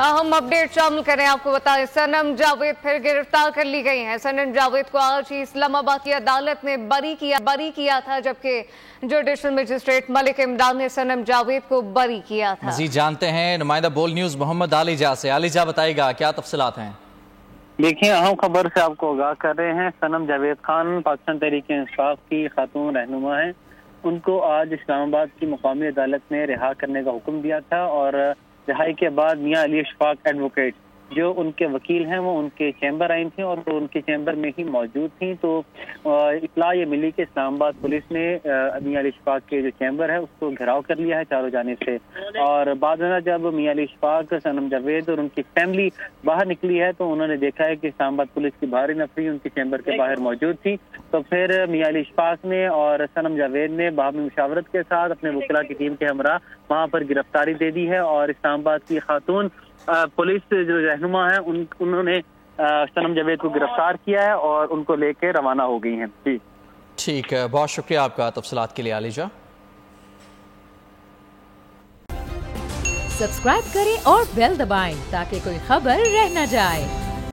अहम अपडेट शामिल करें। आपको बताएं, सनम जावेद फिर गिरफ्तार कर ली गई हैं। सनम जावेद को आज ही इस्लामाबाद की अदालत ने बरी किया था, जबकि जुडिशल मजिस्ट्रेट मलिक इमरान ने सनम जावेद को बरी किया था। मजीद जानते हैं नुमाइंदा बोल न्यूज मोहम्मद आलिजा से। आलिजा बताएगा क्या तफसीलात हैं। देखिए, अहम खबर से आपको आगाह कर रहे हैं। सनम जावेद खान पाकिस्तान तहरीक इंसाफ की खातून रहनुमा है। उनको आज इस्लामाबाद की मुकामी अदालत ने रिहा करने का हुक्म दिया था और रिहाई के बाद मियां अली इशफाक एडवोकेट जो उनके वकील हैं वो उनके चैम्बर आई थी और उनके चैम्बर में ही मौजूद थी। तो इत्तला ये मिली कि इस्लामाबाद पुलिस ने मियां अली इशफाक के जो चैम्बर है उसको घेराव कर लिया है चारों जानिब से। और बाद में जब मियां अली इशफाक, सनम जावेद और उनकी फैमिली बाहर निकली है तो उन्होंने देखा है कि इस्लामाबाद पुलिस की भारी नफरी उनके चैम्बर के बाहर मौजूद थी। तो फिर मियां अली इशफाक ने और सनम जावेद ने बाहमी मुशावरत के साथ अपने वकीला की टीम के हमरा वहाँ पर गिरफ्तारी दे दी है और इस्लामाबाद की खातून पुलिस जो रहनुमा है उन्होंने सनम जावेद को गिरफ्तार किया है और उनको लेके रवाना हो गई हैं। जी ठीक है, बहुत शुक्रिया आपका तफसीलात के लिए आलिजा। सब्सक्राइब करें और बेल दबाएं ताकि कोई खबर रह न जाए।